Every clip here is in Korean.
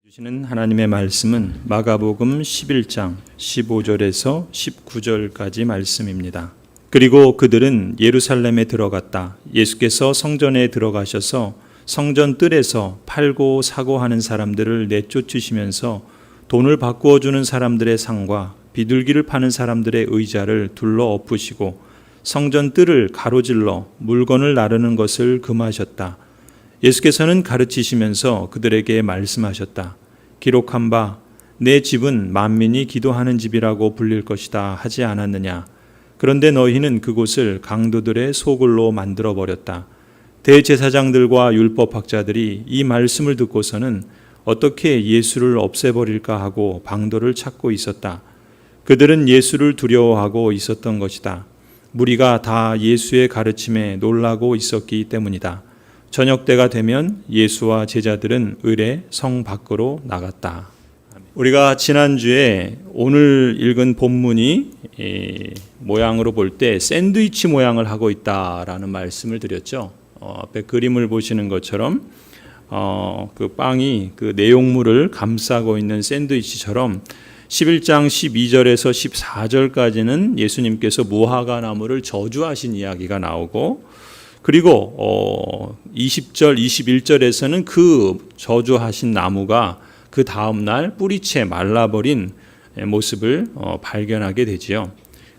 주시는 하나님의 말씀은 마가복음 11장 15절에서 19절까지 말씀입니다. 그리고 그들은 예루살렘에 들어갔다. 예수께서 성전에 들어가셔서 성전 뜰에서 팔고 사고 하는 사람들을 내쫓으시면서 돈을 바꾸어 주는 사람들의 상과 비둘기를 파는 사람들의 의자를 둘러 엎으시고 성전 뜰을 가로질러 물건을 나르는 것을 금하셨다. 예수께서는 가르치시면서 그들에게 말씀하셨다. 기록한 바 내 집은 만민이 기도하는 집이라고 불릴 것이다 하지 않았느냐. 그런데 너희는 그곳을 강도들의 소굴로 만들어 버렸다. 대제사장들과 율법학자들이 이 말씀을 듣고서는 어떻게 예수를 없애버릴까 하고 방도를 찾고 있었다. 그들은 예수를 두려워하고 있었던 것이다. 무리가 다 예수의 가르침에 놀라고 있었기 때문이다. 저녁 때가 되면 예수와 제자들은 을에 성 밖으로 나갔다. 우리가 지난주에 오늘 읽은 본문이 모양으로 볼 때 샌드위치 모양을 하고 있다라는 말씀을 드렸죠. 앞에 그림을 보시는 것처럼 그 빵이 그 내용물을 감싸고 있는 샌드위치처럼 11장 12절에서 14절까지는 예수님께서 무화과 나무를 저주하신 이야기가 나오고, 그리고 20절, 21절에서는 그 저주하신 나무가 그 다음날 뿌리채 말라버린 모습을 발견하게 되지요.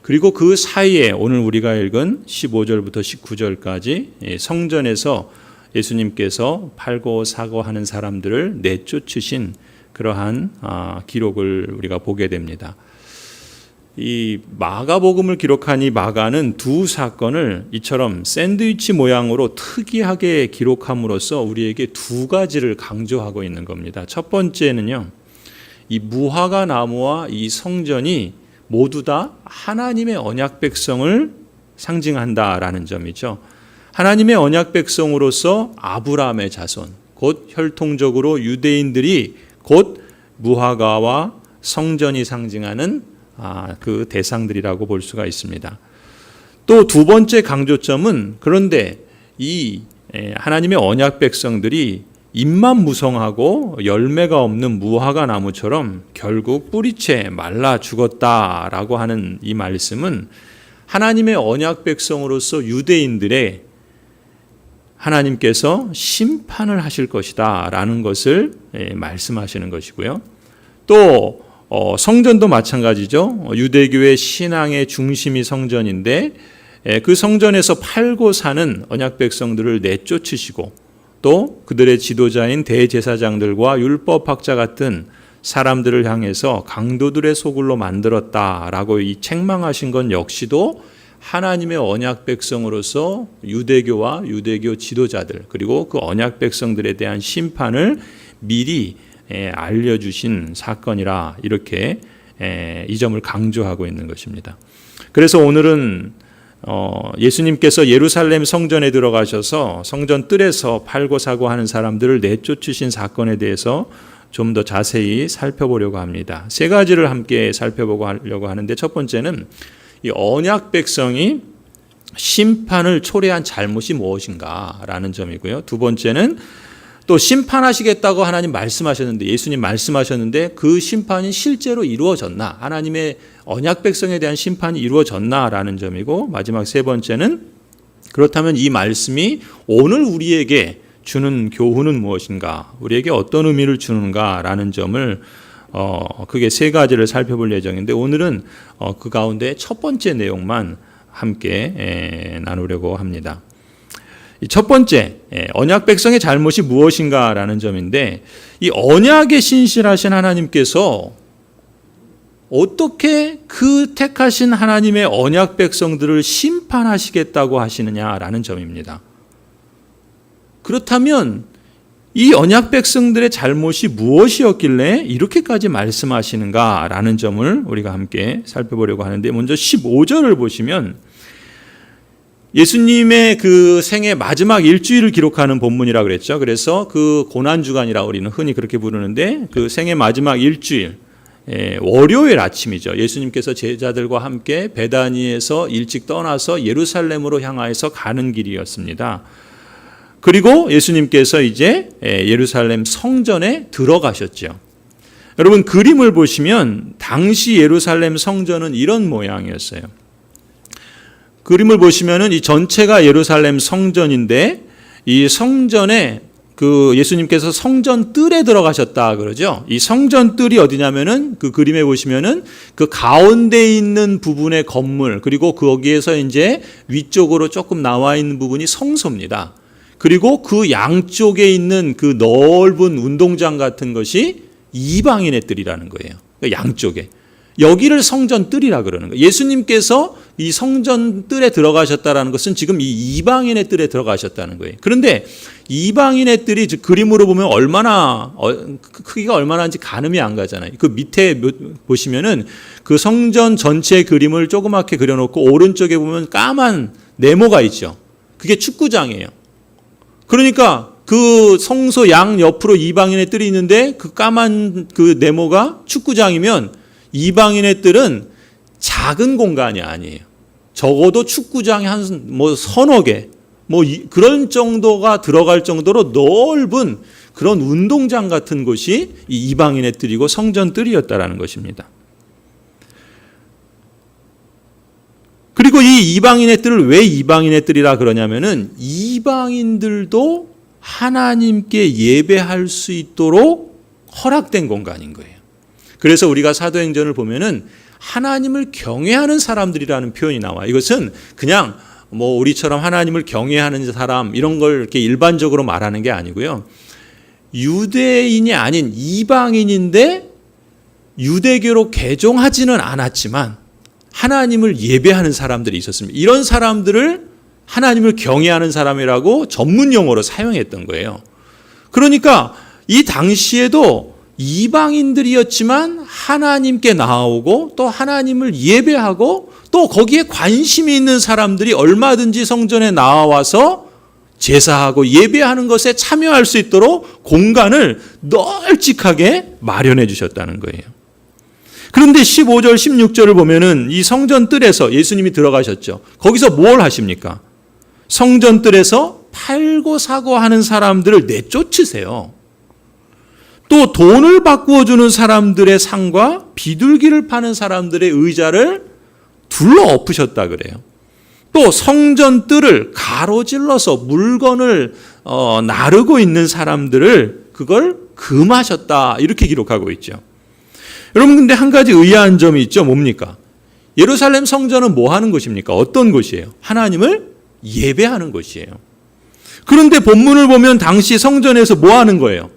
그리고 그 사이에 오늘 우리가 읽은 15절부터 19절까지 성전에서 예수님께서 팔고 사고 하는 사람들을 내쫓으신 그러한 기록을 우리가 보게 됩니다. 이 마가복음을 기록한 이 마가는 두 사건을 이처럼 샌드위치 모양으로 특이하게 기록함으로써 우리에게 두 가지를 강조하고 있는 겁니다. 첫 번째는요, 이 무화과 나무와 이 성전이 모두 다 하나님의 언약 백성을 상징한다라는 점이죠. 하나님의 언약 백성으로서 아브라함의 자손, 곧 혈통적으로 유대인들이 곧 무화과와 성전이 상징하는 그 대상들이라고 볼 수가 있습니다. 또 두 번째 강조점은, 그런데 이 하나님의 언약 백성들이 잎만 무성하고 열매가 없는 무화과 나무처럼 결국 뿌리채 말라 죽었다라고 하는 이 말씀은 하나님의 언약 백성으로서 유대인들의 하나님께서 심판을 하실 것이다 라는 것을 말씀하시는 것이고요. 또 성전도 마찬가지죠. 유대교의 신앙의 중심이 성전인데 그 성전에서 팔고 사는 언약 백성들을 내쫓으시고 또 그들의 지도자인 대제사장들과 율법학자 같은 사람들을 향해서 강도들의 소굴로 만들었다라고 이 책망하신 건 역시도 하나님의 언약 백성으로서 유대교와 유대교 지도자들, 그리고 그 언약 백성들에 대한 심판을 미리 알려주신 사건이라, 이렇게 이 점을 강조하고 있는 것입니다. 그래서 오늘은 예수님께서 예루살렘 성전에 들어가셔서 성전 뜰에서 팔고 사고 하는 사람들을 내쫓으신 사건에 대해서 좀 더 자세히 살펴보려고 합니다. 세 가지를 함께 살펴보려고 하는데, 첫 번째는 이 언약 백성이 심판을 초래한 잘못이 무엇인가라는 점이고요. 두 번째는 또 심판하시겠다고 하나님 말씀하셨는데, 예수님 말씀하셨는데 그 심판이 실제로 이루어졌나, 하나님의 언약 백성에 대한 심판이 이루어졌나라는 점이고, 마지막 세 번째는 그렇다면 이 말씀이 오늘 우리에게 주는 교훈은 무엇인가, 우리에게 어떤 의미를 주는가라는 점을 크게 세 가지를 살펴볼 예정인데, 오늘은 그 가운데 첫 번째 내용만 함께 나누려고 합니다. 첫 번째, 언약 백성의 잘못이 무엇인가라는 점인데, 이 언약에 신실하신 하나님께서 어떻게 그 택하신 하나님의 언약 백성들을 심판하시겠다고 하시느냐라는 점입니다. 그렇다면 이 언약 백성들의 잘못이 무엇이었길래 이렇게까지 말씀하시는가라는 점을 우리가 함께 살펴보려고 하는데, 먼저 15절을 보시면 예수님의 그 생애 마지막 일주일을 기록하는 본문이라고 그랬죠. 그래서 그 고난주간이라고 우리는 흔히 그렇게 부르는데, 그 생애 마지막 일주일, 월요일 아침이죠. 예수님께서 제자들과 함께 베다니에서 일찍 떠나서 예루살렘으로 향하여서 가는 길이었습니다. 그리고 예수님께서 이제 예루살렘 성전에 들어가셨죠. 여러분 그림을 보시면 당시 예루살렘 성전은 이런 모양이었어요. 그림을 보시면은 이 전체가 예루살렘 성전인데 이 성전에 그 예수님께서 성전 뜰에 들어가셨다 그러죠. 이 성전 뜰이 어디냐면은 그 그림에 보시면은 그 가운데 있는 부분의 건물 그리고 거기에서 이제 위쪽으로 조금 나와 있는 부분이 성소입니다. 그리고 그 양쪽에 있는 그 넓은 운동장 같은 것이 이방인의 뜰이라는 거예요. 그러니까 양쪽에. 여기를 성전 뜰이라 그러는 거예요. 예수님께서 이 성전 뜰에 들어가셨다라는 것은 지금 이 이방인의 뜰에 들어가셨다는 거예요. 그런데 이방인의 뜰이 그림으로 보면 얼마나 크기가 얼마나인지 가늠이 안 가잖아요. 그 밑에 보시면은 그 성전 전체 그림을 조그맣게 그려놓고 오른쪽에 보면 까만 네모가 있죠. 그게 축구장이에요. 그러니까 그 성소 양 옆으로 이방인의 뜰이 있는데 그 까만 그 네모가 축구장이면 이방인의 뜰은 작은 공간이 아니에요. 적어도 축구장이 한 뭐 서너 개, 그런 정도가 들어갈 정도로 넓은 그런 운동장 같은 곳이 이 이방인의 뜰이고 성전 뜰이었다라는 것입니다. 그리고 이 이방인의 뜰을 왜 이방인의 뜰이라 그러냐면은 이방인들도 하나님께 예배할 수 있도록 허락된 공간인 거예요. 그래서 우리가 사도행전을 보면은 하나님을 경외하는 사람들이라는 표현이 나와요. 이것은 그냥 뭐 우리처럼 하나님을 경외하는 사람 이런 걸 이렇게 일반적으로 말하는 게 아니고요. 유대인이 아닌 이방인인데 유대교로 개종하지는 않았지만 하나님을 예배하는 사람들이 있었습니다. 이런 사람들을 하나님을 경외하는 사람이라고 전문 용어로 사용했던 거예요. 그러니까 이 당시에도 이방인들이었지만 하나님께 나아오고 또 하나님을 예배하고 또 거기에 관심이 있는 사람들이 얼마든지 성전에 나와서 제사하고 예배하는 것에 참여할 수 있도록 공간을 널찍하게 마련해 주셨다는 거예요. 그런데 15절, 16절을 보면은 이 성전 뜰에서 예수님이 들어가셨죠. 거기서 뭘 하십니까? 성전 뜰에서 팔고 사고 하는 사람들을 내쫓으세요. 또 돈을 바꾸어 주는 사람들의 상과 비둘기를 파는 사람들의 의자를 둘러 엎으셨다 그래요. 또 성전 뜰을 가로질러서 물건을 나르고 있는 사람들을 그걸 금하셨다 이렇게 기록하고 있죠. 여러분 근데 한 가지 의아한 점이 있죠. 뭡니까? 예루살렘 성전은 뭐 하는 곳입니까? 어떤 곳이에요? 하나님을 예배하는 곳이에요. 그런데 본문을 보면 당시 성전에서 뭐 하는 거예요?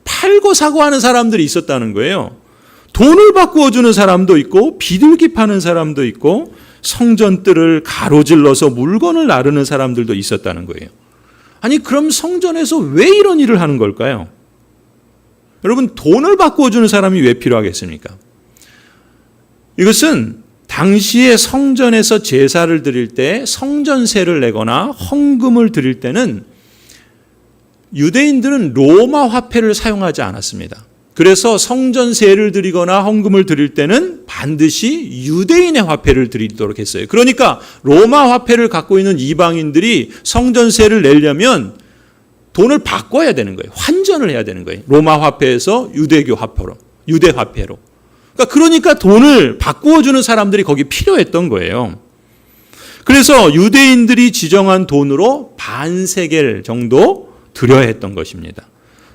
팔고 사고 하는 사람들이 있었다는 거예요. 돈을 바꾸어 주는 사람도 있고 비둘기 파는 사람도 있고 성전 뜰을 가로질러서 물건을 나르는 사람들도 있었다는 거예요. 아니 그럼 성전에서 왜 이런 일을 하는 걸까요? 여러분 돈을 바꾸어 주는 사람이 왜 필요하겠습니까? 이것은 당시에 성전에서 제사를 드릴 때 성전세를 내거나 헌금을 드릴 때는 유대인들은 로마 화폐를 사용하지 않았습니다. 그래서 성전세를 드리거나 헌금을 드릴 때는 반드시 유대인의 화폐를 드리도록 했어요. 그러니까 로마 화폐를 갖고 있는 이방인들이 성전세를 내려면 돈을 바꿔야 되는 거예요. 환전을 해야 되는 거예요. 로마 화폐에서 유대교 화폐로, 유대 화폐로. 그러니까 돈을 바꾸어 주는 사람들이 거기 필요했던 거예요. 그래서 유대인들이 지정한 돈으로 반세겔 정도 드려야 했던 것입니다.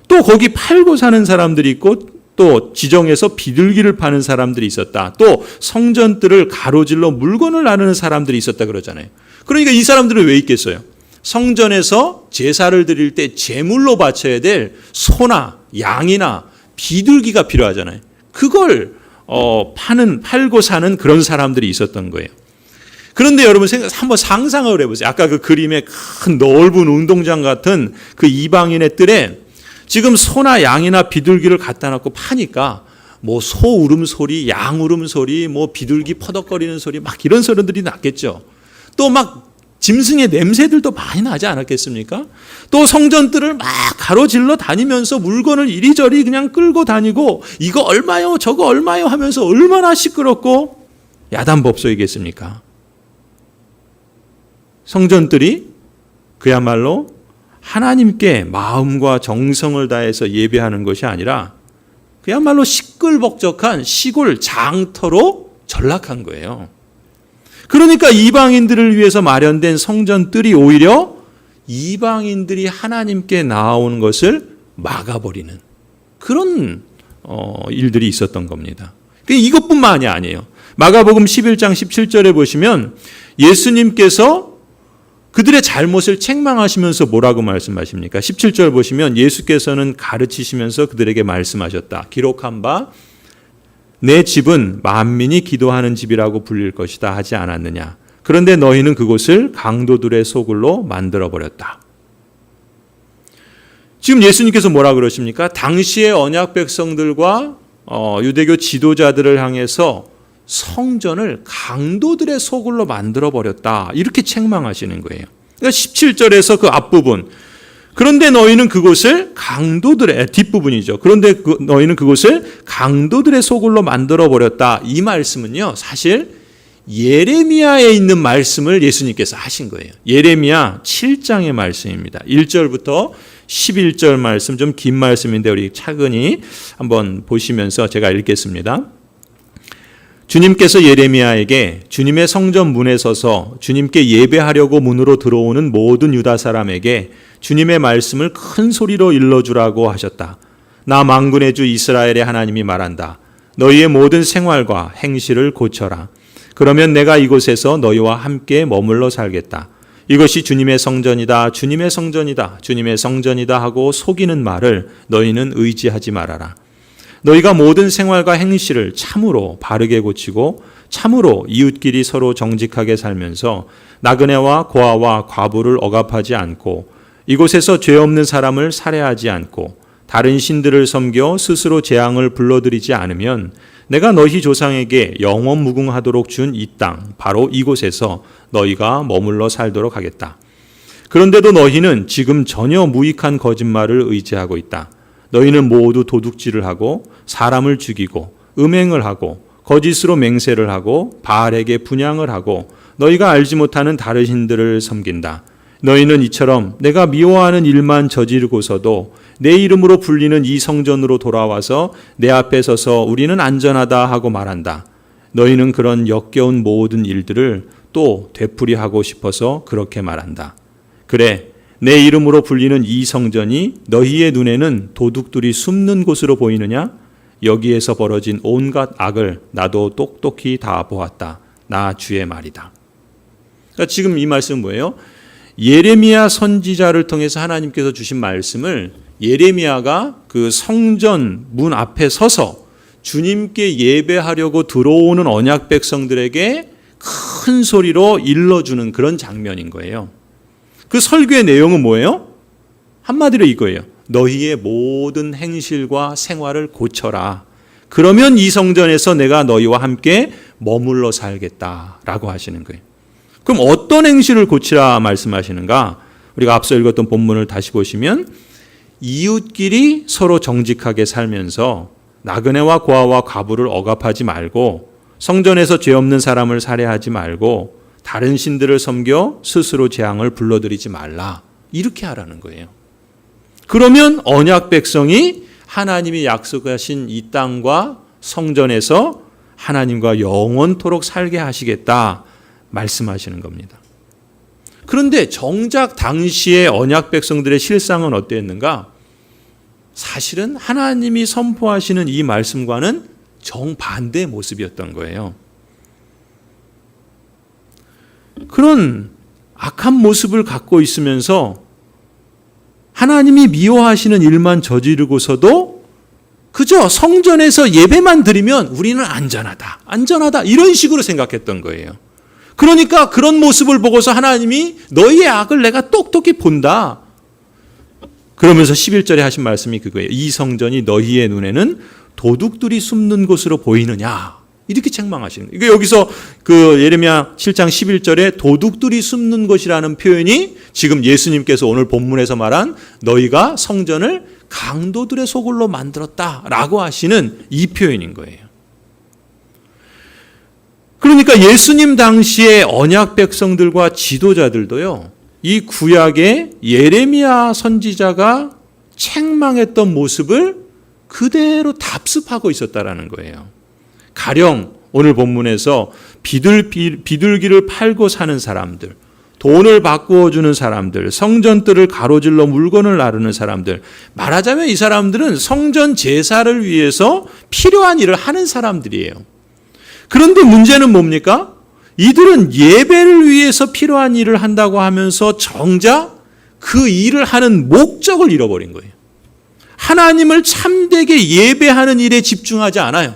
또 거기 팔고 사는 사람들이 있고 또 지정해서 비둘기를 파는 사람들이 있었다. 또 성전뜰을 가로질러 물건을 나누는 사람들이 있었다 그러잖아요. 그러니까 이 사람들은 왜 있겠어요? 성전에서 제사를 드릴 때 제물로 바쳐야 될 소나 양이나 비둘기가 필요하잖아요. 그걸 팔고 사는 그런 사람들이 있었던 거예요. 그런데 여러분 한번 상상을 해보세요. 아까 그 그림에 큰 넓은 운동장 같은 그 이방인의 뜰에 지금 소나 양이나 비둘기를 갖다 놓고 파니까 뭐 소 울음소리, 양 울음소리, 뭐 비둘기 퍼덕거리는 소리 막 이런 소리들이 났겠죠. 또 막 짐승의 냄새들도 많이 나지 않았겠습니까? 또 성전뜰을 막 가로질러 다니면서 물건을 이리저리 그냥 끌고 다니고 이거 얼마요 저거 얼마요 하면서 얼마나 시끄럽고 야단법석이겠습니까? 성전뜰이 그야말로 하나님께 마음과 정성을 다해서 예배하는 것이 아니라 그야말로 시끌벅적한 시골 장터로 전락한 거예요. 그러니까 이방인들을 위해서 마련된 성전들이 오히려 이방인들이 하나님께 나아오는 것을 막아버리는 그런 일들이 있었던 겁니다. 이것뿐만이 아니에요. 마가복음 11장 17절에 보시면 예수님께서 그들의 잘못을 책망하시면서 뭐라고 말씀하십니까? 17절 보시면 예수께서는 가르치시면서 그들에게 말씀하셨다. 기록한 바 내 집은 만민이 기도하는 집이라고 불릴 것이다 하지 않았느냐. 그런데 너희는 그곳을 강도들의 소굴로 만들어버렸다. 지금 예수님께서 뭐라 그러십니까? 당시의 언약 백성들과 유대교 지도자들을 향해서 성전을 강도들의 소굴로 만들어버렸다. 이렇게 책망하시는 거예요. 그러니까 17절에서 그 앞부분, 그런데 너희는 그곳을 강도들의, 뒷부분이죠. 그런데 너희는 그곳을 강도들의 소굴로 만들어버렸다. 이 말씀은요, 사실 예레미야에 있는 말씀을 예수님께서 하신 거예요. 예레미야 7장의 말씀입니다. 1절부터 11절 말씀, 좀 긴 말씀인데 우리 차근히 한번 보시면서 제가 읽겠습니다. 주님께서 예레미야에게 주님의 성전 문에 서서 주님께 예배하려고 문으로 들어오는 모든 유다 사람에게 주님의 말씀을 큰 소리로 일러주라고 하셨다. 나 만군의 주 이스라엘의 하나님이 말한다. 너희의 모든 생활과 행실을 고쳐라. 그러면 내가 이곳에서 너희와 함께 머물러 살겠다. 이것이 주님의 성전이다, 주님의 성전이다, 주님의 성전이다 하고 속이는 말을 너희는 의지하지 말아라. 너희가 모든 생활과 행실을 참으로 바르게 고치고 참으로 이웃끼리 서로 정직하게 살면서 나그네와 고아와 과부를 억압하지 않고 이곳에서 죄 없는 사람을 살해하지 않고 다른 신들을 섬겨 스스로 재앙을 불러들이지 않으면 내가 너희 조상에게 영원 무궁하도록 준 이 땅 바로 이곳에서 너희가 머물러 살도록 하겠다. 그런데도 너희는 지금 전혀 무익한 거짓말을 의지하고 있다. 너희는 모두 도둑질을 하고 사람을 죽이고 음행을 하고 거짓으로 맹세를 하고 바알에게 분향을 하고 너희가 알지 못하는 다른 신들을 섬긴다. 너희는 이처럼 내가 미워하는 일만 저지르고서도 내 이름으로 불리는 이 성전으로 돌아와서 내 앞에 서서 우리는 안전하다 하고 말한다. 너희는 그런 역겨운 모든 일들을 또 되풀이하고 싶어서 그렇게 말한다. 그래, 내 이름으로 불리는 이 성전이 너희의 눈에는 도둑들이 숨는 곳으로 보이느냐? 여기에서 벌어진 온갖 악을 나도 똑똑히 다 보았다. 나 주의 말이다. 그러니까 지금 이 말씀은 뭐예요? 예레미야 선지자를 통해서 하나님께서 주신 말씀을 예레미야가 그 성전 문 앞에 서서 주님께 예배하려고 들어오는 언약 백성들에게 큰 소리로 일러주는 그런 장면인 거예요. 그 설교의 내용은 뭐예요? 한마디로 이거예요. 너희의 모든 행실과 생활을 고쳐라. 그러면 이 성전에서 내가 너희와 함께 머물러 살겠다라고 하시는 거예요. 그럼 어떤 행실을 고치라 말씀하시는가? 우리가 앞서 읽었던 본문을 다시 보시면 이웃끼리 서로 정직하게 살면서 나그네와 고아와 과부를 억압하지 말고 성전에서 죄 없는 사람을 살해하지 말고 다른 신들을 섬겨 스스로 재앙을 불러들이지 말라. 이렇게 하라는 거예요. 그러면 언약 백성이 하나님이 약속하신 이 땅과 성전에서 하나님과 영원토록 살게 하시겠다 말씀하시는 겁니다. 그런데 정작 당시의 언약 백성들의 실상은 어땠는가? 사실은 하나님이 선포하시는 이 말씀과는 정반대의 모습이었던 거예요. 그런 악한 모습을 갖고 있으면서 하나님이 미워하시는 일만 저지르고서도 그저 성전에서 예배만 드리면 우리는 안전하다, 안전하다 이런 식으로 생각했던 거예요. 그러니까 그런 모습을 보고서 하나님이 너희의 악을 내가 똑똑히 본다. 그러면서 11절에 하신 말씀이 그거예요. 이 성전이 너희의 눈에는 도둑들이 숨는 곳으로 보이느냐. 이렇게 책망하시는 거예요. 여기서 그 예레미야 7장 11절에 도둑들이 숨는 곳이라는 표현이 지금 예수님께서 오늘 본문에서 말한 너희가 성전을 강도들의 소굴로 만들었다라고 하시는 이 표현인 거예요. 그러니까 예수님 당시의 언약 백성들과 지도자들도요, 이 구약의 예레미야 선지자가 책망했던 모습을 그대로 답습하고 있었다라는 거예요. 가령 오늘 본문에서 비둘기를 팔고 사는 사람들, 돈을 바꾸어 주는 사람들, 성전들을 가로질러 물건을 나르는 사람들, 말하자면 이 사람들은 성전 제사를 위해서 필요한 일을 하는 사람들이에요. 그런데 문제는 뭡니까? 이들은 예배를 위해서 필요한 일을 한다고 하면서 정작 그 일을 하는 목적을 잃어버린 거예요. 하나님을 참되게 예배하는 일에 집중하지 않아요.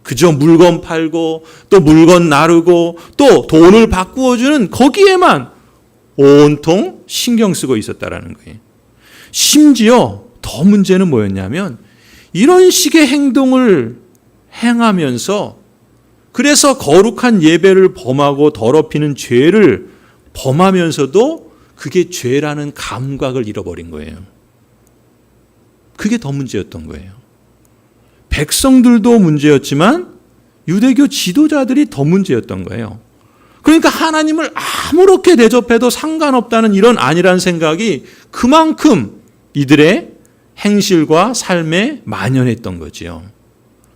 그저 물건 팔고 또 물건 나르고 또 돈을 바꾸어 주는 거기에만 온통 신경 쓰고 있었다라는 거예요. 심지어 더 문제는 뭐였냐면 이런 식의 행동을 행하면서 그래서 거룩한 예배를 범하고 더럽히는 죄를 범하면서도 그게 죄라는 감각을 잃어버린 거예요. 그게 더 문제였던 거예요. 백성들도 문제였지만 유대교 지도자들이 더 문제였던 거예요. 그러니까 하나님을 아무렇게 대접해도 상관없다는 이런 안일한 생각이 그만큼 이들의 행실과 삶에 만연했던 거지요.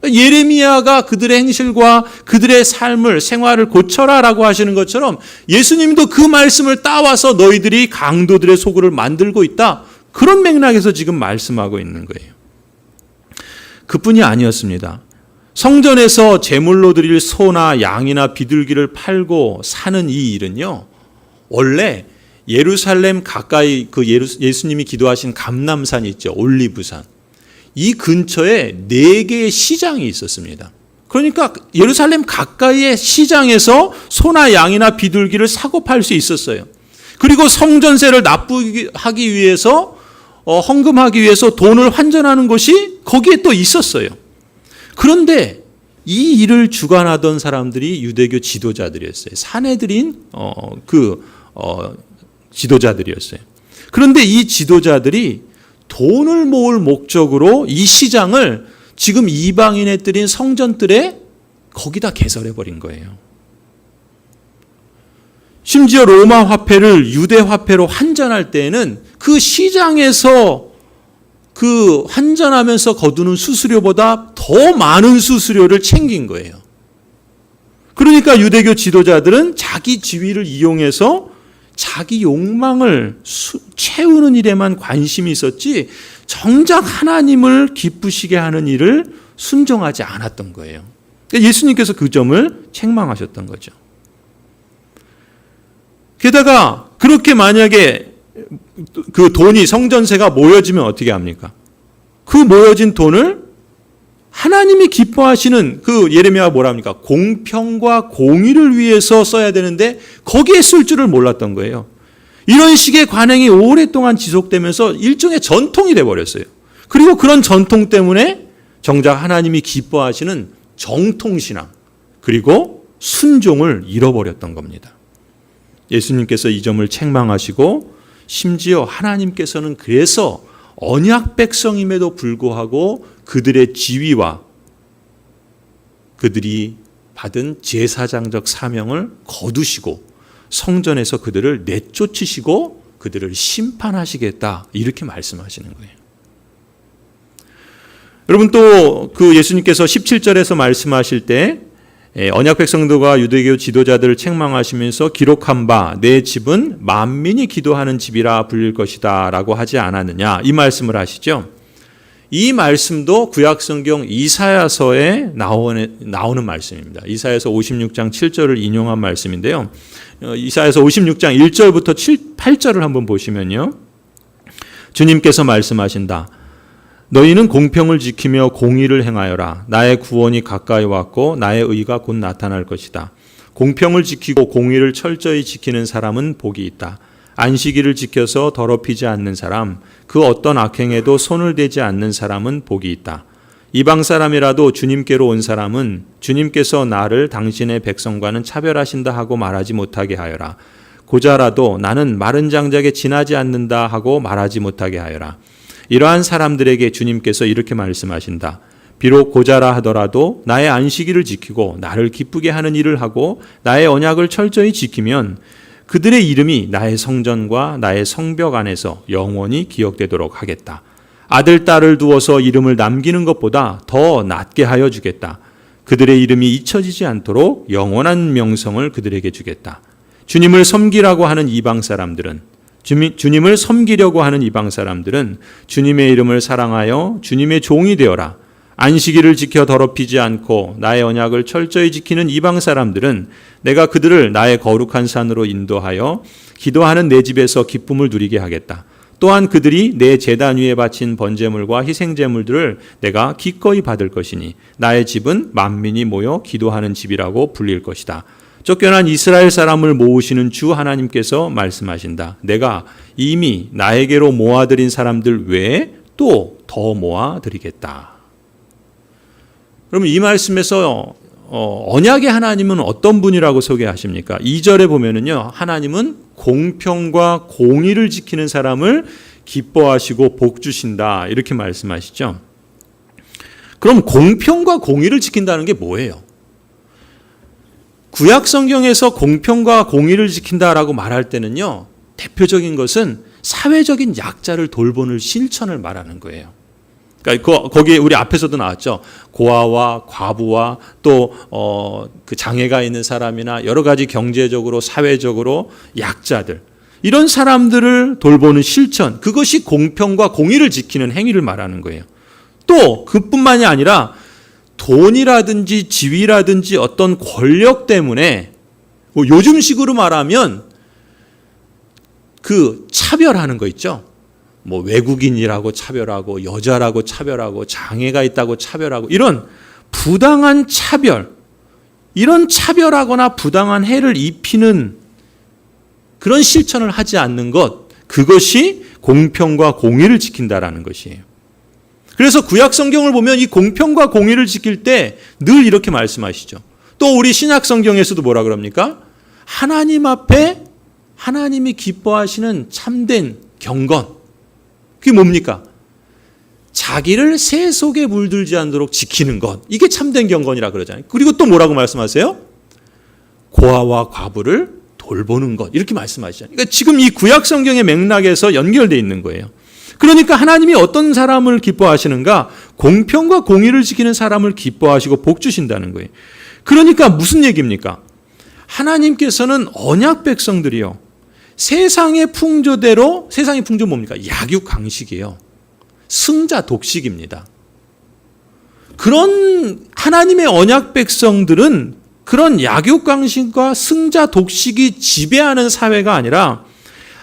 예레미야가 그들의 행실과 그들의 삶을, 생활을 고쳐라라고 하시는 것처럼 예수님도 그 말씀을 따와서 너희들이 강도들의 소굴을 만들고 있다. 그런 맥락에서 지금 말씀하고 있는 거예요. 그뿐이 아니었습니다. 성전에서 제물로 드릴 소나 양이나 비둘기를 팔고 사는 이 일은요, 원래 예루살렘 가까이 예수님이 기도하신 감람산이 있죠. 올리브산. 이 근처에 4개의 시장이 있었습니다. 그러니까 예루살렘 가까이의 시장에서 소나 양이나 비둘기를 사고 팔 수 있었어요. 그리고 성전세를 납부하기 위해서 헌금하기 위해서 돈을 환전하는 곳이 거기에 또 있었어요. 그런데 이 일을 주관하던 사람들이 유대교 지도자들이었어요. 사내들인 지도자들이었어요. 그런데 이 지도자들이 돈을 모을 목적으로 이 시장을 지금 이방인의 성전들에 거기다 개설해 버린 거예요. 심지어 로마 화폐를 유대 화폐로 환전할 때에는 그 시장에서 그 환전하면서 거두는 수수료보다 더 많은 수수료를 챙긴 거예요. 그러니까 유대교 지도자들은 자기 지위를 이용해서 자기 욕망을 채우는 일에만 관심이 있었지 정작 하나님을 기쁘시게 하는 일을 순종하지 않았던 거예요. 예수님께서 그 점을 책망하셨던 거죠. 게다가 그렇게 만약에 그 돈이 성전세가 모여지면 어떻게 합니까? 그 모여진 돈을 하나님이 기뻐하시는 그 예레미야가 뭐라 합니까? 공평과 공의를 위해서 써야 되는데 거기에 쓸 줄을 몰랐던 거예요. 이런 식의 관행이 오랫동안 지속되면서 일종의 전통이 돼버렸어요. 그리고 그런 전통 때문에 정작 하나님이 기뻐하시는 정통신앙 그리고 순종을 잃어버렸던 겁니다. 예수님께서 이 점을 책망하시고 심지어 하나님께서는 그래서 언약 백성임에도 불구하고 그들의 지위와 그들이 받은 제사장적 사명을 거두시고 성전에서 그들을 내쫓으시고 그들을 심판하시겠다 이렇게 말씀하시는 거예요. 여러분 또 그 예수님께서 17절에서 말씀하실 때 언약 백성들과 유대교 지도자들을 책망하시면서 기록한 바 내 집은 만민이 기도하는 집이라 불릴 것이다 라고 하지 않았느냐 이 말씀을 하시죠. 이 말씀도 구약성경 이사야서에 나오는 말씀입니다. 이사야서 56장 7절을 인용한 말씀인데요. 이사야서 56장 1절부터 8절을 한번 보시면요. 주님께서 말씀하신다. 너희는 공평을 지키며 공의를 행하여라. 나의 구원이 가까이 왔고 나의 의가 곧 나타날 것이다. 공평을 지키고 공의를 철저히 지키는 사람은 복이 있다. 안식일을 지켜서 더럽히지 않는 사람, 그 어떤 악행에도 손을 대지 않는 사람은 복이 있다. 이방 사람이라도 주님께로 온 사람은 주님께서 나를 당신의 백성과는 차별하신다 하고 말하지 못하게 하여라. 고자라도 나는 마른 장작에 지나지 않는다 하고 말하지 못하게 하여라. 이러한 사람들에게 주님께서 이렇게 말씀하신다. 비록 고자라 하더라도 나의 안식일을 지키고 나를 기쁘게 하는 일을 하고 나의 언약을 철저히 지키면 그들의 이름이 나의 성전과 나의 성벽 안에서 영원히 기억되도록 하겠다. 아들, 딸을 두어서 이름을 남기는 것보다 더 낫게 하여 주겠다. 그들의 이름이 잊혀지지 않도록 영원한 명성을 그들에게 주겠다. 주님을 섬기라고 하는 이방 사람들은 주님을 섬기려고 하는 이방 사람들은 주님의 이름을 사랑하여 주님의 종이 되어라. 안식일을 지켜 더럽히지 않고 나의 언약을 철저히 지키는 이방 사람들은 내가 그들을 나의 거룩한 산으로 인도하여 기도하는 내 집에서 기쁨을 누리게 하겠다. 또한 그들이 내 제단 위에 바친 번제물과 희생제물들을 내가 기꺼이 받을 것이니 나의 집은 만민이 모여 기도하는 집이라고 불릴 것이다. 쫓겨난 이스라엘 사람을 모으시는 주 하나님께서 말씀하신다. 내가 이미 나에게로 모아들인 사람들 외에 또 더 모아드리겠다. 그러면 이 말씀에서 언약의 하나님은 어떤 분이라고 소개하십니까? 2절에 보면은요, 하나님은 공평과 공의를 지키는 사람을 기뻐하시고 복 주신다, 이렇게 말씀하시죠. 그럼 공평과 공의를 지킨다는 게 뭐예요? 구약 성경에서 공평과 공의를 지킨다라고 말할 때는요, 대표적인 것은 사회적인 약자를 돌보는 실천을 말하는 거예요. 그러니까 거기 우리 앞에서도 나왔죠. 고아와 과부와 또 그 장애가 있는 사람이나 여러 가지 경제적으로 사회적으로 약자들, 이런 사람들을 돌보는 실천, 그것이 공평과 공의를 지키는 행위를 말하는 거예요. 또 그뿐만이 아니라 돈이라든지 지위라든지 어떤 권력 때문에 요즘식으로 말하면 그 차별하는 거 있죠. 뭐 외국인이라고 차별하고 여자라고 차별하고 장애가 있다고 차별하고, 이런 부당한 차별, 이런 차별하거나 부당한 해를 입히는 그런 실천을 하지 않는 것, 그것이 공평과 공의를 지킨다라는 것이에요. 그래서 구약 성경을 보면 이 공평과 공의를 지킬 때 늘 이렇게 말씀하시죠. 또 우리 신약 성경에서도 뭐라 그럽니까? 하나님 앞에 하나님이 기뻐하시는 참된 경건, 그게 뭡니까? 자기를 새 속에 물들지 않도록 지키는 것, 이게 참된 경건이라 그러잖아요. 그리고 또 뭐라고 말씀하세요? 고아와 과부를 돌보는 것, 이렇게 말씀하시잖아요. 그러니까 지금 이 구약 성경의 맥락에서 연결되어 있는 거예요. 그러니까 하나님이 어떤 사람을 기뻐하시는가? 공평과 공의를 지키는 사람을 기뻐하시고 복 주신다는 거예요. 그러니까 무슨 얘기입니까? 하나님께서는 언약 백성들이요, 세상의 풍조대로, 세상의 풍조 뭡니까? 약육강식이에요. 승자 독식입니다. 그런 하나님의 언약 백성들은 그런 약육강식과 승자 독식이 지배하는 사회가 아니라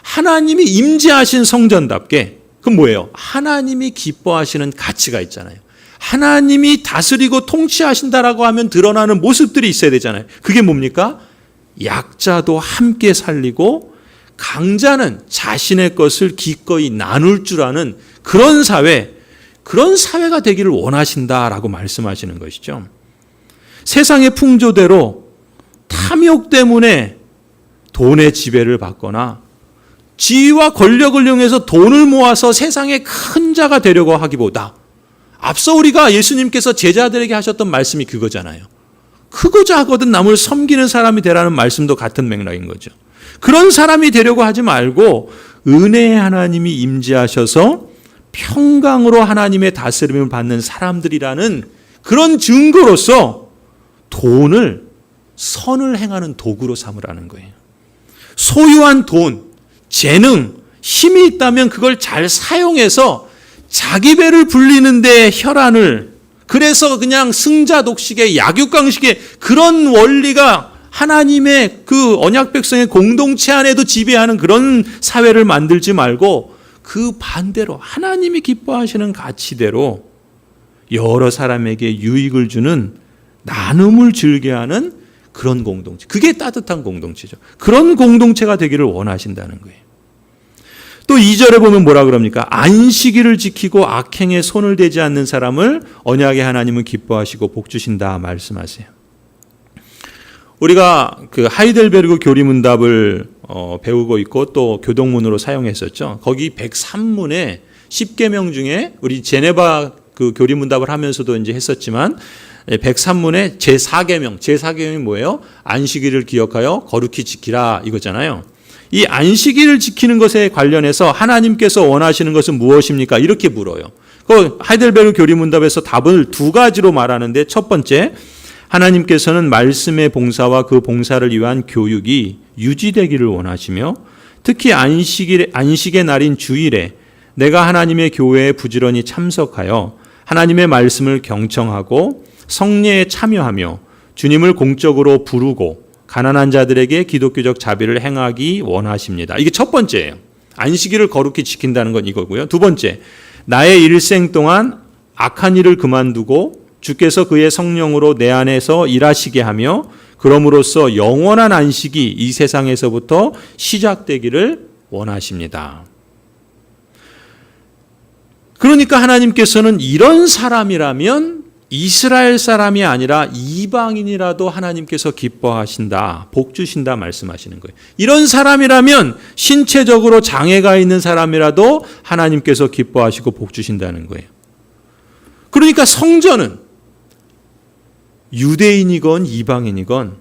하나님이 임재하신 성전답게, 그건 뭐예요? 하나님이 기뻐하시는 가치가 있잖아요. 하나님이 다스리고 통치하신다라고 하면 드러나는 모습들이 있어야 되잖아요. 그게 뭡니까? 약자도 함께 살리고 강자는 자신의 것을 기꺼이 나눌 줄 아는 그런 사회, 그런 사회가 되기를 원하신다라고 말씀하시는 것이죠. 세상의 풍조대로 탐욕 때문에 돈의 지배를 받거나 지위와 권력을 이용해서 돈을 모아서 세상의 큰 자가 되려고 하기보다, 앞서 우리가 예수님께서 제자들에게 하셨던 말씀이 그거잖아요. 크고자 하거든 남을 섬기는 사람이 되라는 말씀도 같은 맥락인 거죠. 그런 사람이 되려고 하지 말고 은혜의 하나님이 임재하셔서 평강으로 하나님의 다스림을 받는 사람들이라는 그런 증거로서 돈을 선을 행하는 도구로 삼으라는 거예요. 소유한 돈, 재능, 힘이 있다면 그걸 잘 사용해서 자기 배를 불리는 데 혈안을, 그래서 그냥 승자 독식의 약육강식의 그런 원리가 하나님의 그 언약 백성의 공동체 안에도 지배하는 그런 사회를 만들지 말고, 그 반대로 하나님이 기뻐하시는 가치대로 여러 사람에게 유익을 주는, 나눔을 즐겨하는 그런 공동체, 그게 따뜻한 공동체죠. 그런 공동체가 되기를 원하신다는 거예요. 또 2절에 보면 뭐라 그럽니까? 안식일을 지키고 악행에 손을 대지 않는 사람을 언약의 하나님은 기뻐하시고 복 주신다 말씀하세요. 우리가 그 하이델베르그 교리문답을 배우고 있고 또 교동문으로 사용했었죠. 거기 103문의 10계명 중에 우리 제네바 그 교리문답을 하면서도 이제 했었지만 103문의 제4계명, 제4계명이 뭐예요? 안식일을 기억하여 거룩히 지키라, 이거잖아요. 이 안식일을 지키는 것에 관련해서 하나님께서 원하시는 것은 무엇입니까? 이렇게 물어요. 그 하이델베르 교리문답에서 답을 두 가지로 말하는데, 첫 번째, 하나님께서는 말씀의 봉사와 그 봉사를 위한 교육이 유지되기를 원하시며, 특히 안식의 날인 주일에 내가 하나님의 교회에 부지런히 참석하여 하나님의 말씀을 경청하고 성례에 참여하며 주님을 공적으로 부르고 가난한 자들에게 기독교적 자비를 행하기 원하십니다. 이게 첫 번째예요. 안식일을 거룩히 지킨다는 건 이거고요. 두 번째, 나의 일생 동안 악한 일을 그만두고 주께서 그의 성령으로 내 안에서 일하시게 하며 그럼으로써 영원한 안식이 이 세상에서부터 시작되기를 원하십니다. 그러니까 하나님께서는 이런 사람이라면 이스라엘 사람이 아니라 이방인이라도 하나님께서 기뻐하신다, 복 주신다 말씀하시는 거예요. 이런 사람이라면 신체적으로 장애가 있는 사람이라도 하나님께서 기뻐하시고 복 주신다는 거예요. 그러니까 성전은 유대인이건 이방인이건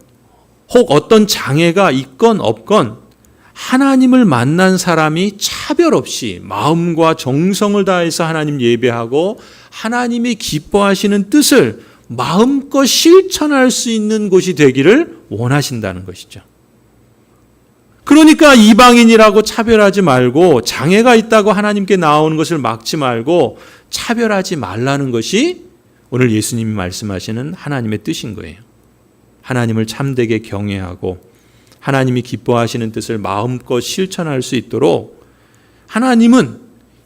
혹 어떤 장애가 있건 없건 하나님을 만난 사람이 차별 없이 마음과 정성을 다해서 하나님 예배하고 하나님이 기뻐하시는 뜻을 마음껏 실천할 수 있는 곳이 되기를 원하신다는 것이죠. 그러니까 이방인이라고 차별하지 말고 장애가 있다고 하나님께 나오는 것을 막지 말고 차별하지 말라는 것이 오늘 예수님이 말씀하시는 하나님의 뜻인 거예요. 하나님을 참되게 경외하고 하나님이 기뻐하시는 뜻을 마음껏 실천할 수 있도록 하나님은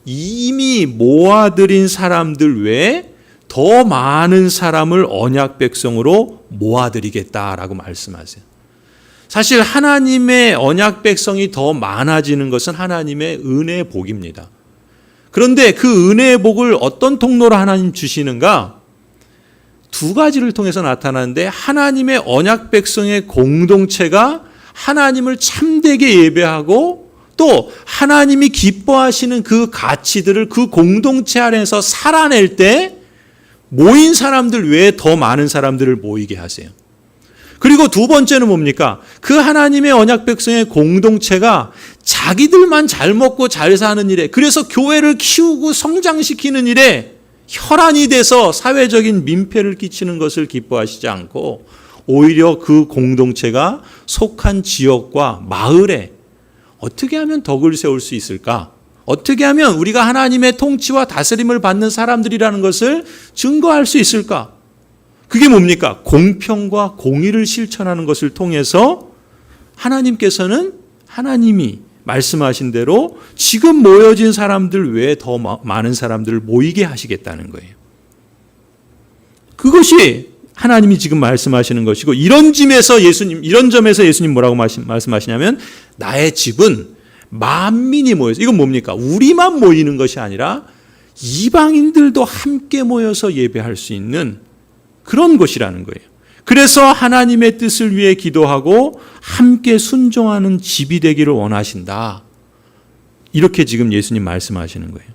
이미 모아들인 사람들 외에 더 많은 사람을 언약 백성으로 모아드리겠다라고 말씀하세요. 사실 하나님의 언약 백성이 더 많아지는 것은 하나님의 은혜의 복입니다. 그런데 그 은혜의 복을 어떤 통로로 하나님 주시는가? 두 가지를 통해서 나타나는데, 하나님의 언약 백성의 공동체가 하나님을 참되게 예배하고 또 하나님이 기뻐하시는 그 가치들을 그 공동체 안에서 살아낼 때 모인 사람들 외에 더 많은 사람들을 모이게 하세요. 그리고 두 번째는 뭡니까? 그 하나님의 언약 백성의 공동체가 자기들만 잘 먹고 잘 사는 일에, 그래서 교회를 키우고 성장시키는 일에 혈안이 돼서 사회적인 민폐를 끼치는 것을 기뻐하시지 않고 오히려 그 공동체가 속한 지역과 마을에 어떻게 하면 덕을 세울 수 있을까? 어떻게 하면 우리가 하나님의 통치와 다스림을 받는 사람들이라는 것을 증거할 수 있을까? 그게 뭡니까? 공평과 공의를 실천하는 것을 통해서 하나님께서는 하나님이 말씀하신 대로 지금 모여진 사람들 외에 더 많은 사람들을 모이게 하시겠다는 거예요. 그것이 하나님이 지금 말씀하시는 것이고, 이런 점에서 예수님 뭐라고 말씀하시냐면, 나의 집은 만민이 모여서, 이건 뭡니까? 우리만 모이는 것이 아니라 이방인들도 함께 모여서 예배할 수 있는 그런 곳이라는 거예요. 그래서 하나님의 뜻을 위해 기도하고 함께 순종하는 집이 되기를 원하신다. 이렇게 지금 예수님 말씀하시는 거예요.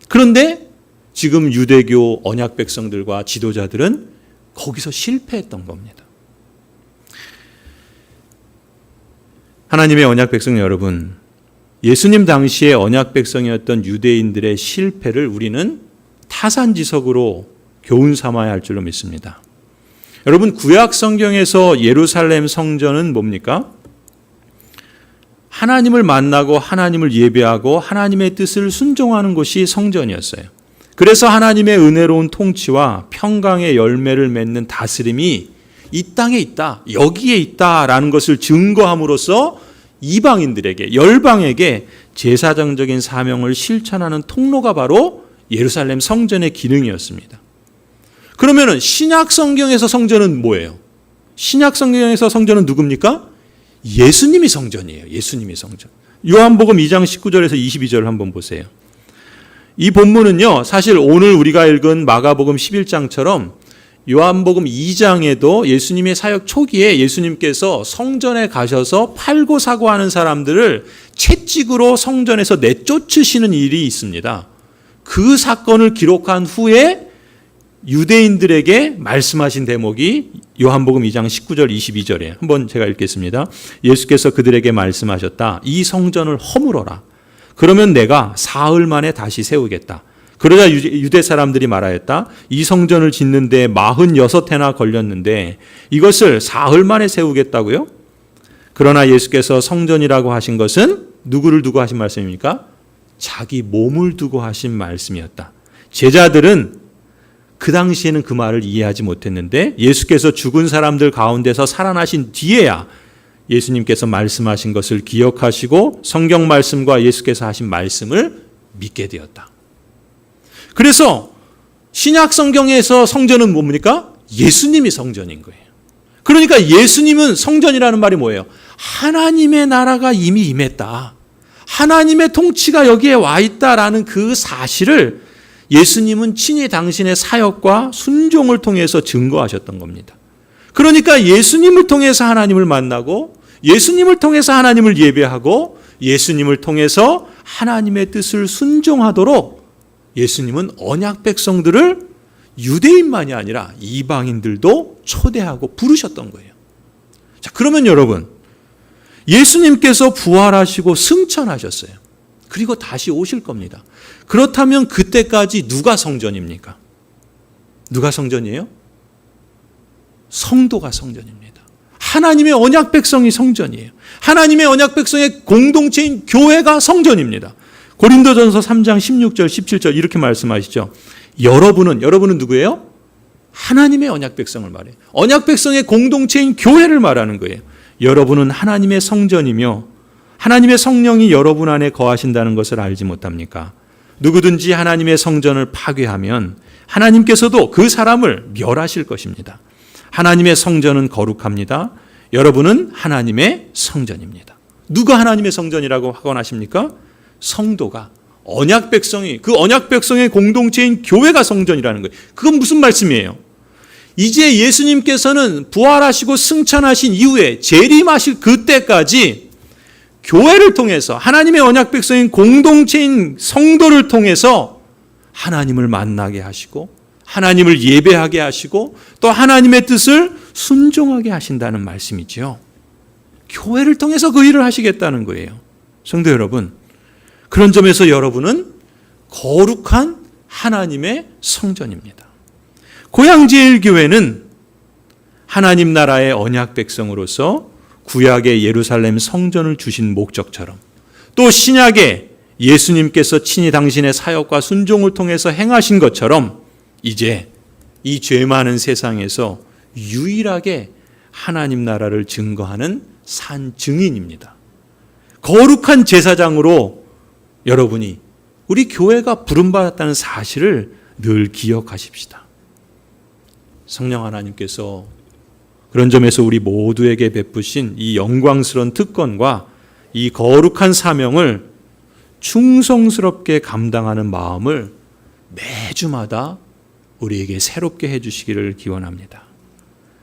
그런데 지금 유대교 언약 백성들과 지도자들은 거기서 실패했던 겁니다. 하나님의 언약 백성 여러분, 예수님 당시의 언약 백성이었던 유대인들의 실패를 우리는 타산지석으로 교훈 삼아야 할 줄로 믿습니다. 여러분, 구약 성경에서 예루살렘 성전은 뭡니까? 하나님을 만나고 하나님을 예배하고 하나님의 뜻을 순종하는 곳이 성전이었어요. 그래서 하나님의 은혜로운 통치와 평강의 열매를 맺는 다스림이 이 땅에 있다, 여기에 있다라는 것을 증거함으로써 이방인들에게, 열방에게 제사장적인 사명을 실천하는 통로가 바로 예루살렘 성전의 기능이었습니다. 그러면은 신약 성경에서 성전은 뭐예요? 신약 성경에서 성전은 누굽니까? 예수님이 성전이에요. 예수님이 성전. 요한복음 2장 19절에서 22절을 한번 보세요. 이 본문은요, 사실 오늘 우리가 읽은 마가복음 11장처럼 요한복음 2장에도 예수님의 사역 초기에 예수님께서 성전에 가셔서 팔고 사고 하는 사람들을 채찍으로 성전에서 내쫓으시는 일이 있습니다. 그 사건을 기록한 후에 유대인들에게 말씀하신 대목이 요한복음 2장 19절 22절이에요. 한번 제가 읽겠습니다. 예수께서 그들에게 말씀하셨다. 이 성전을 허물어라. 그러면 내가 사흘 만에 다시 세우겠다. 그러자 유대 사람들이 말하였다. 이 성전을 짓는데 46해나 걸렸는데 이것을 사흘 만에 세우겠다고요? 그러나 예수께서 성전이라고 하신 것은 누구를 두고 하신 말씀입니까? 자기 몸을 두고 하신 말씀이었다. 제자들은 그 당시에는 그 말을 이해하지 못했는데 예수께서 죽은 사람들 가운데서 살아나신 뒤에야 예수님께서 말씀하신 것을 기억하시고 성경 말씀과 예수께서 하신 말씀을 믿게 되었다. 그래서 신약 성경에서 성전은 뭡니까? 예수님이 성전인 거예요. 그러니까 예수님은 성전이라는 말이 뭐예요? 하나님의 나라가 이미 임했다. 하나님의 통치가 여기에 와 있다라는 그 사실을 예수님은 친히 당신의 사역과 순종을 통해서 증거하셨던 겁니다. 그러니까 예수님을 통해서 하나님을 만나고 예수님을 통해서 하나님을 예배하고 예수님을 통해서 하나님의 뜻을 순종하도록 예수님은 언약 백성들을 유대인만이 아니라 이방인들도 초대하고 부르셨던 거예요. 자, 그러면 여러분, 예수님께서 부활하시고 승천하셨어요. 그리고 다시 오실 겁니다. 그렇다면 그때까지 누가 성전입니까? 누가 성전이에요? 성도가 성전입니다. 하나님의 언약 백성이 성전이에요. 하나님의 언약 백성의 공동체인 교회가 성전입니다. 고린도전서 3장 16절 17절 이렇게 말씀하시죠. 여러분은 누구예요? 하나님의 언약 백성을 말해요. 언약 백성의 공동체인 교회를 말하는 거예요. 여러분은 하나님의 성전이며 하나님의 성령이 여러분 안에 거하신다는 것을 알지 못합니까? 누구든지 하나님의 성전을 파괴하면 하나님께서도 그 사람을 멸하실 것입니다. 하나님의 성전은 거룩합니다. 여러분은 하나님의 성전입니다. 누가 하나님의 성전이라고 확언하십니까? 성도가, 언약 백성이, 그 언약 백성의 공동체인 교회가 성전이라는 거예요. 그건 무슨 말씀이에요? 이제 예수님께서는 부활하시고 승천하신 이후에 재림하실 그때까지 교회를 통해서 하나님의 언약 백성인 공동체인 성도를 통해서 하나님을 만나게 하시고 하나님을 예배하게 하시고 또 하나님의 뜻을 순종하게 하신다는 말씀이죠. 교회를 통해서 그 일을 하시겠다는 거예요. 성도 여러분, 그런 점에서 여러분은 거룩한 하나님의 성전입니다. 고향제일교회는 하나님 나라의 언약 백성으로서 구약의 예루살렘 성전을 주신 목적처럼 또 신약에 예수님께서 친히 당신의 사역과 순종을 통해서 행하신 것처럼 이제 이 죄 많은 세상에서 유일하게 하나님 나라를 증거하는 산 증인입니다. 거룩한 제사장으로 여러분이 우리 교회가 부름받았다는 사실을 늘 기억하십시다. 성령 하나님께서 그런 점에서 우리 모두에게 베푸신 이 영광스러운 특권과 이 거룩한 사명을 충성스럽게 감당하는 마음을 매주마다 우리에게 새롭게 해주시기를 기원합니다.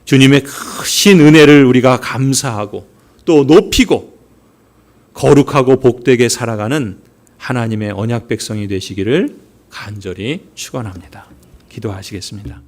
주님의 크신 은혜를 우리가 감사하고 또 높이고 거룩하고 복되게 살아가는 하나님의 언약 백성이 되시기를 간절히 축원합니다. 기도하시겠습니다.